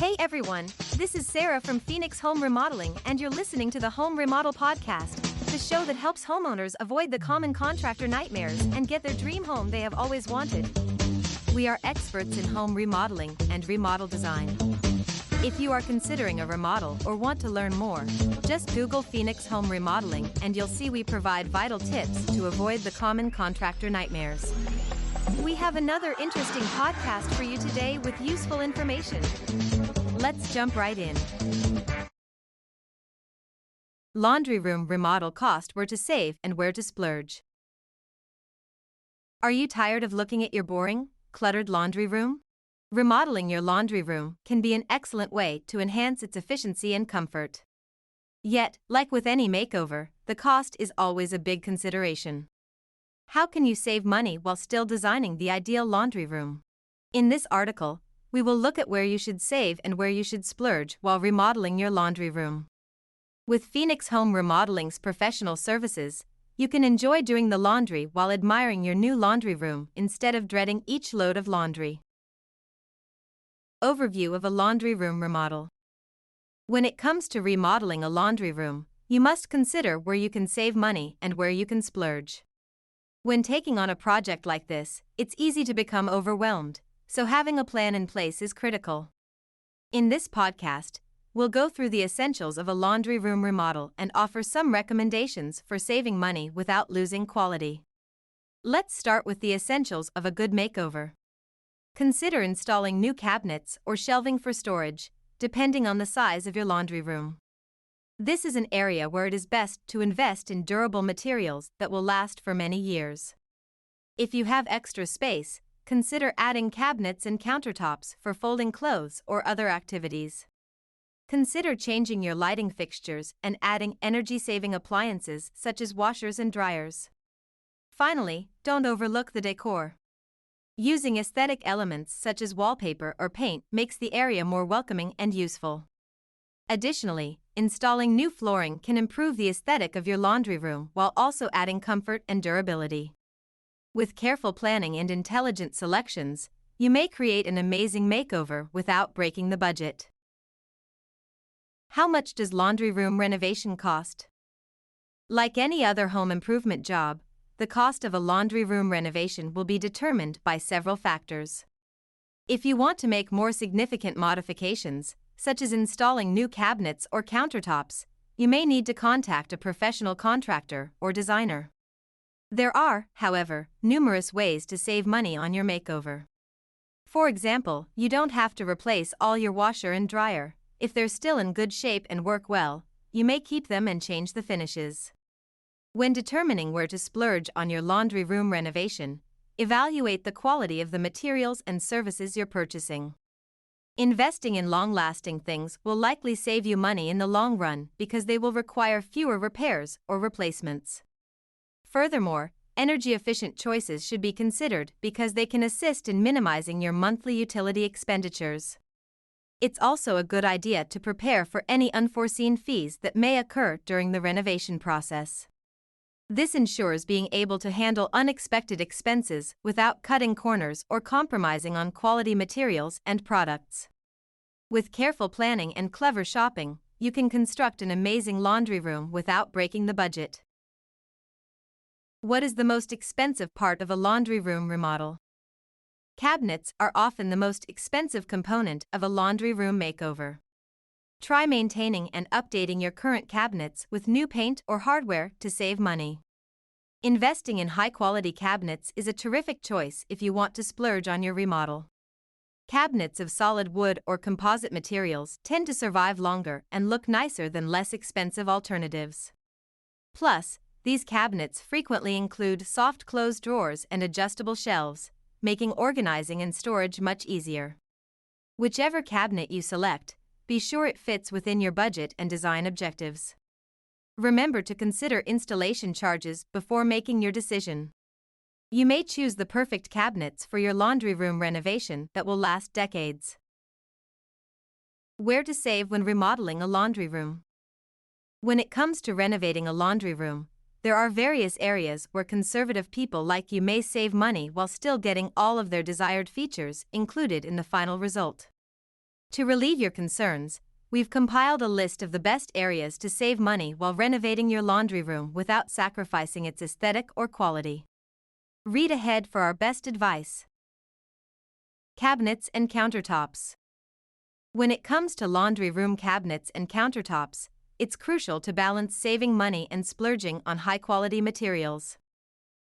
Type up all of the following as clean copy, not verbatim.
Hey everyone, this is Sarah from Phoenix Home Remodeling, and you're listening to the Home Remodel Podcast, the show that helps homeowners avoid the common contractor nightmares and get their dream home they have always wanted. We are experts in home remodeling and remodel design. If you are considering a remodel or want to learn more, just Google Phoenix Home Remodeling and you'll see we provide vital tips to avoid the common contractor nightmares. We have another interesting podcast for you today with useful information. Let's jump right in. Laundry room remodel cost: where to save and where to splurge. Are you tired of looking at your boring, cluttered laundry room? Remodeling your laundry room can be an excellent way to enhance its efficiency and comfort. Yet, like with any makeover, the cost is always a big consideration. How can you save money while still designing the ideal laundry room? In this article, we will look at where you should save and where you should splurge while remodeling your laundry room. With Phoenix Home Remodeling's professional services, you can enjoy doing the laundry while admiring your new laundry room instead of dreading each load of laundry. Overview of a laundry room remodel. When it comes to remodeling a laundry room, you must consider where you can save money and where you can splurge. When taking on a project like this, it's easy to become overwhelmed, so having a plan in place is critical. In this podcast, we'll go through the essentials of a laundry room remodel and offer some recommendations for saving money without losing quality. Let's start with the essentials of a good makeover. Consider installing new cabinets or shelving for storage, depending on the size of your laundry room. This is an area where it is best to invest in durable materials that will last for many years. If you have extra space, consider adding cabinets and countertops for folding clothes or other activities. Consider changing your lighting fixtures and adding energy-saving appliances such as washers and dryers. Finally, don't overlook the decor. Using aesthetic elements such as wallpaper or paint makes the area more welcoming and useful. Additionally, installing new flooring can improve the aesthetic of your laundry room while also adding comfort and durability. With careful planning and intelligent selections, you may create an amazing makeover without breaking the budget. How much does laundry room renovation cost? Like any other home improvement job, the cost of a laundry room renovation will be determined by several factors. If you want to make more significant modifications, such as installing new cabinets or countertops, you may need to contact a professional contractor or designer. There are, however, numerous ways to save money on your makeover. For example, you don't have to replace all your washer and dryer. If they're still in good shape and work well, you may keep them and change the finishes. When determining where to splurge on your laundry room renovation, evaluate the quality of the materials and services you're purchasing. Investing in long-lasting things will likely save you money in the long run because they will require fewer repairs or replacements. Furthermore, energy-efficient choices should be considered because they can assist in minimizing your monthly utility expenditures. It's also a good idea to prepare for any unforeseen fees that may occur during the renovation process. This ensures being able to handle unexpected expenses without cutting corners or compromising on quality materials and products. With careful planning and clever shopping, you can construct an amazing laundry room without breaking the budget. What is the most expensive part of a laundry room remodel? Cabinets are often the most expensive component of a laundry room makeover. Try maintaining and updating your current cabinets with new paint or hardware to save money. Investing in high-quality cabinets is a terrific choice if you want to splurge on your remodel. Cabinets of solid wood or composite materials tend to survive longer and look nicer than less expensive alternatives. Plus, these cabinets frequently include soft close drawers and adjustable shelves, making organizing and storage much easier. Whichever cabinet you select, be sure it fits within your budget and design objectives. Remember to consider installation charges before making your decision. You may choose the perfect cabinets for your laundry room renovation that will last decades. Where to save when remodeling a laundry room? When it comes to renovating a laundry room, there are various areas where conservative people like you may save money while still getting all of their desired features included in the final result. To relieve your concerns, we've compiled a list of the best areas to save money while renovating your laundry room without sacrificing its aesthetic or quality. Read ahead for our best advice. Cabinets and countertops. When it comes to laundry room cabinets and countertops, it's crucial to balance saving money and splurging on high-quality materials.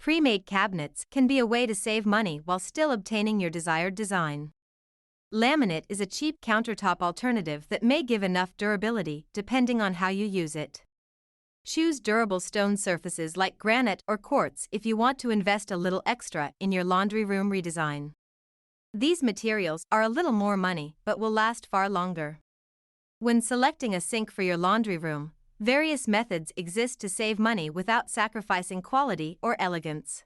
Pre-made cabinets can be a way to save money while still obtaining your desired design. Laminate is a cheap countertop alternative that may give enough durability depending on how you use it. Choose durable stone surfaces like granite or quartz if you want to invest a little extra in your laundry room redesign. These materials are a little more money but will last far longer. When selecting a sink for your laundry room, various methods exist to save money without sacrificing quality or elegance.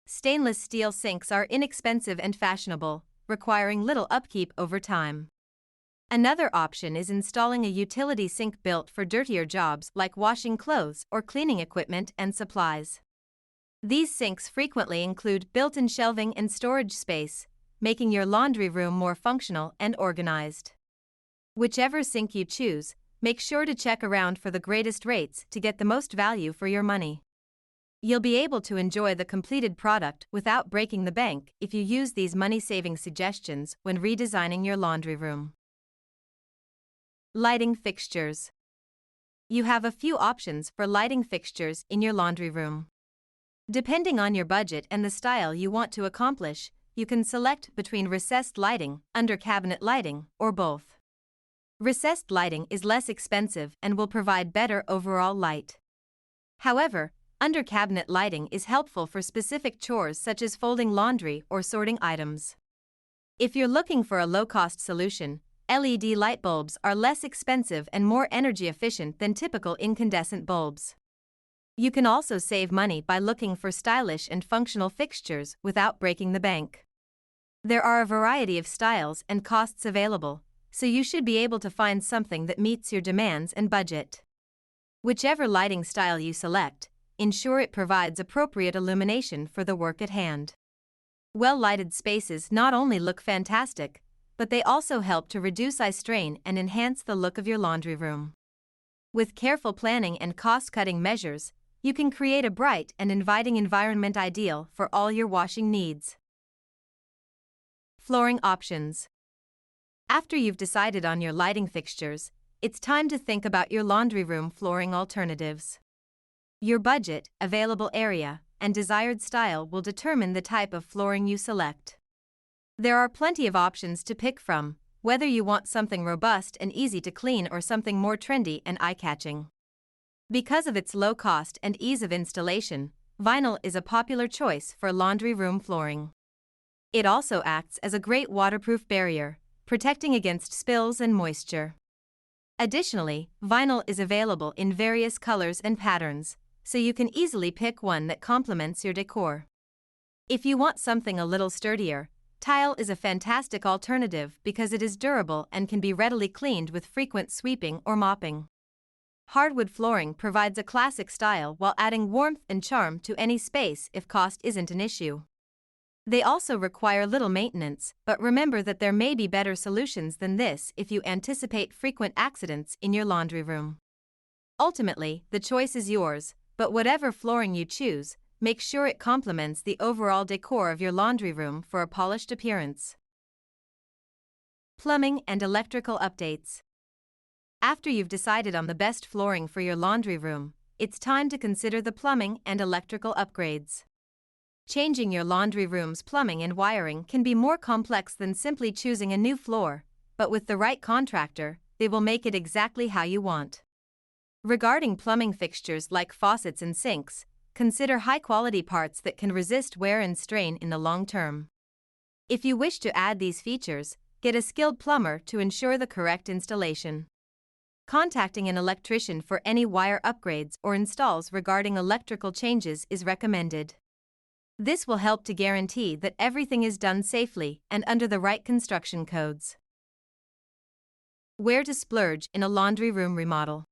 Stainless steel sinks are inexpensive and fashionable, requiring little upkeep over time. Another option is installing a utility sink built for dirtier jobs like washing clothes or cleaning equipment and supplies. These sinks frequently include built-in shelving and storage space, making your laundry room more functional and organized. Whichever sink you choose, make sure to check around for the greatest rates to get the most value for your money. You'll be able to enjoy the completed product without breaking the bank if you use these money-saving suggestions when redesigning your laundry room. Lighting fixtures. You have a few options for lighting fixtures in your laundry room. Depending on your budget and the style you want to accomplish, you can select between recessed lighting, under cabinet lighting, or both. Recessed lighting is less expensive and will provide better overall light. However, under cabinet lighting is helpful for specific chores such as folding laundry or sorting items. If you're looking for a low-cost solution, LED light bulbs are less expensive and more energy efficient than typical incandescent bulbs. You can also save money by looking for stylish and functional fixtures without breaking the bank. There are a variety of styles and costs available, so you should be able to find something that meets your demands and budget. Whichever lighting style you select, ensure it provides appropriate illumination for the work at hand. Well-lighted spaces not only look fantastic, but they also help to reduce eye strain and enhance the look of your laundry room. With careful planning and cost-cutting measures, you can create a bright and inviting environment ideal for all your washing needs. Flooring options. After you've decided on your lighting fixtures, it's time to think about your laundry room flooring alternatives. Your budget, available area, and desired style will determine the type of flooring you select. There are plenty of options to pick from, whether you want something robust and easy to clean or something more trendy and eye-catching. Because of its low cost and ease of installation, vinyl is a popular choice for laundry room flooring. It also acts as a great waterproof barrier, protecting against spills and moisture. Additionally, vinyl is available in various colors and patterns, so you can easily pick one that complements your decor. If you want something a little sturdier, tile is a fantastic alternative because it is durable and can be readily cleaned with frequent sweeping or mopping. Hardwood flooring provides a classic style while adding warmth and charm to any space if cost isn't an issue. They also require little maintenance, but remember that there may be better solutions than this if you anticipate frequent accidents in your laundry room. Ultimately, the choice is yours, but whatever flooring you choose, make sure it complements the overall decor of your laundry room for a polished appearance. Plumbing and electrical updates. After you've decided on the best flooring for your laundry room, it's time to consider the plumbing and electrical upgrades. Changing your laundry room's plumbing and wiring can be more complex than simply choosing a new floor, but with the right contractor, they will make it exactly how you want. Regarding plumbing fixtures like faucets and sinks, consider high-quality parts that can resist wear and strain in the long term. If you wish to add these features, get a skilled plumber to ensure the correct installation. Contacting an electrician for any wire upgrades or installs regarding electrical changes is recommended. This will help to guarantee that everything is done safely and under the right construction codes. Where to splurge in a laundry room remodel.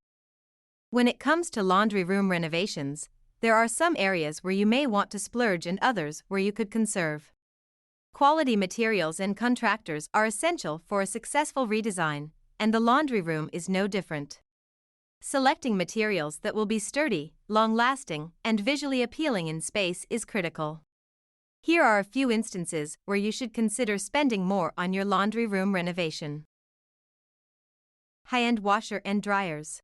When it comes to laundry room renovations, there are some areas where you may want to splurge and others where you could conserve. Quality materials and contractors are essential for a successful redesign, and the laundry room is no different. Selecting materials that will be sturdy, long-lasting, and visually appealing in space is critical. Here are a few instances where you should consider spending more on your laundry room renovation. High-end washer and dryers.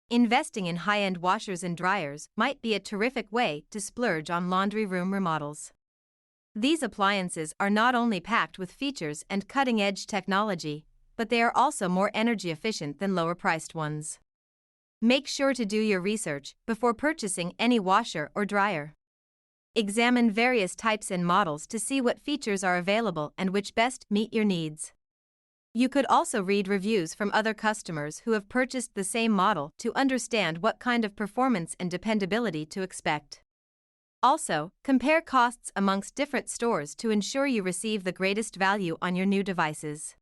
Investing in high-end washers and dryers might be a terrific way to splurge on laundry room remodels. These appliances are not only packed with features and cutting-edge technology, but they are also more energy efficient than lower-priced ones. Make sure to do your research before purchasing any washer or dryer. Examine various types and models to see what features are available and which best meet your needs. You could also read reviews from other customers who have purchased the same model to understand what kind of performance and dependability to expect. Also, compare costs amongst different stores to ensure you receive the greatest value on your new devices.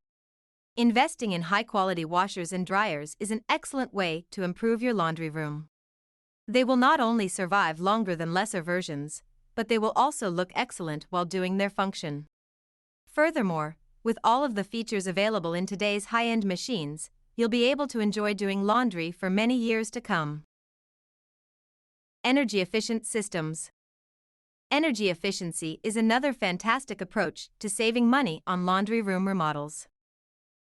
Investing in high-quality washers and dryers is an excellent way to improve your laundry room. They will not only survive longer than lesser versions, but they will also look excellent while doing their function. Furthermore, with all of the features available in today's high-end machines, you'll be able to enjoy doing laundry for many years to come. Energy-efficient systems. Energy efficiency is another fantastic approach to saving money on laundry room remodels.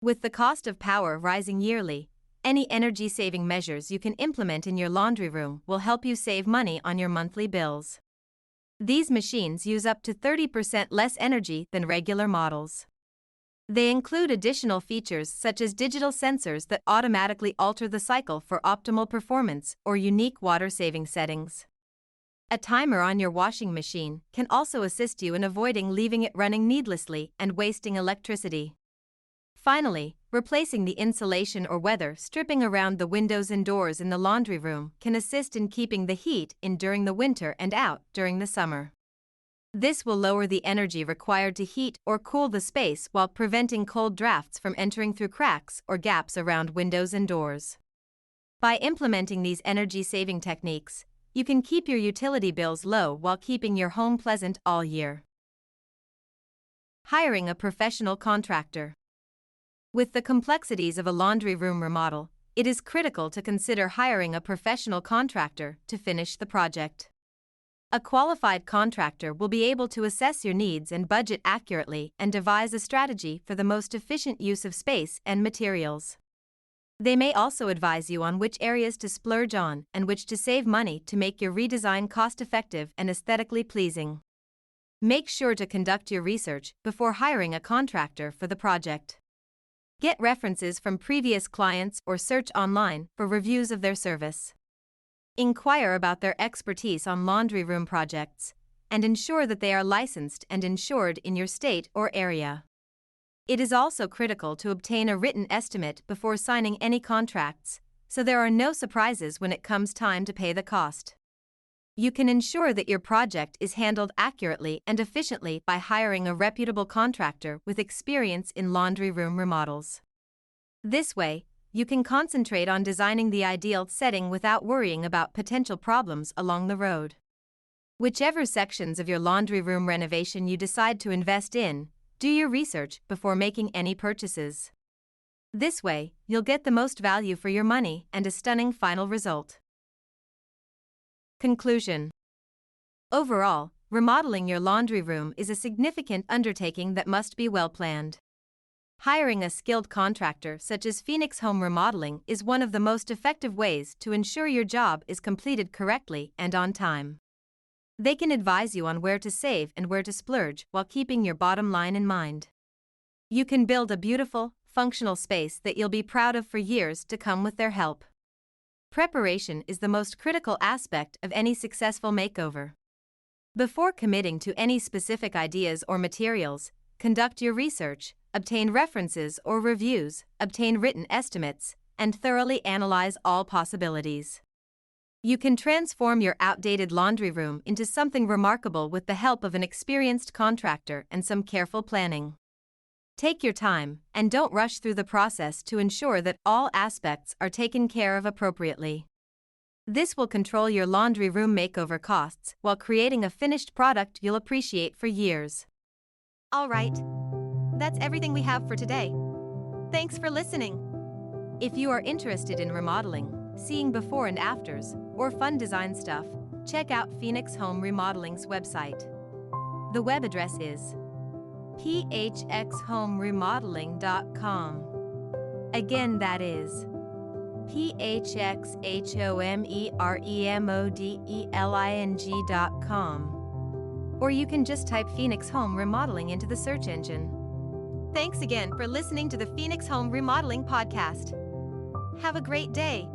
With the cost of power rising yearly, any energy-saving measures you can implement in your laundry room will help you save money on your monthly bills. These machines use up to 30% less energy than regular models. They include additional features such as digital sensors that automatically alter the cycle for optimal performance or unique water-saving settings. A timer on your washing machine can also assist you in avoiding leaving it running needlessly and wasting electricity. Finally, replacing the insulation or weather stripping around the windows and doors in the laundry room can assist in keeping the heat in during the winter and out during the summer. This will lower the energy required to heat or cool the space while preventing cold drafts from entering through cracks or gaps around windows and doors. By implementing these energy-saving techniques, you can keep your utility bills low while keeping your home pleasant all year. Hiring a professional contractor. With the complexities of a laundry room remodel, it is critical to consider hiring a professional contractor to finish the project. A qualified contractor will be able to assess your needs and budget accurately and devise a strategy for the most efficient use of space and materials. They may also advise you on which areas to splurge on and which to save money to make your redesign cost-effective and aesthetically pleasing. Make sure to conduct your research before hiring a contractor for the project. Get references from previous clients or search online for reviews of their service. Inquire about their expertise on laundry room projects, and ensure that they are licensed and insured in your state or area. It is also critical to obtain a written estimate before signing any contracts, so there are no surprises when it comes time to pay the cost. You can ensure that your project is handled accurately and efficiently by hiring a reputable contractor with experience in laundry room remodels. This way, you can concentrate on designing the ideal setting without worrying about potential problems along the road. Whichever sections of your laundry room renovation you decide to invest in, do your research before making any purchases. This way, you'll get the most value for your money and a stunning final result. Conclusion. Overall, remodeling your laundry room is a significant undertaking that must be well planned. Hiring a skilled contractor such as Phoenix Home Remodeling is one of the most effective ways to ensure your job is completed correctly and on time. They can advise you on where to save and where to splurge while keeping your bottom line in mind. You can build a beautiful, functional space that you'll be proud of for years to come with their help. Preparation is the most critical aspect of any successful makeover. Before committing to any specific ideas or materials, conduct your research, obtain references or reviews, obtain written estimates, and thoroughly analyze all possibilities. You can transform your outdated laundry room into something remarkable with the help of an experienced contractor and some careful planning. Take your time and don't rush through the process to ensure that all aspects are taken care of appropriately. This will control your laundry room makeover costs while creating a finished product you'll appreciate for years. All right. That's everything we have for today. Thanks for listening. If you are interested in remodeling, seeing before and afters, or fun design stuff, check out Phoenix Home Remodeling's website. The web address is phxhomeremodeling.com. Again, that is phxhomeremodeling.com. Or you can just type Phoenix Home Remodeling into the search engine. Thanks again for listening to the Phoenix Home Remodeling podcast. Have a great day.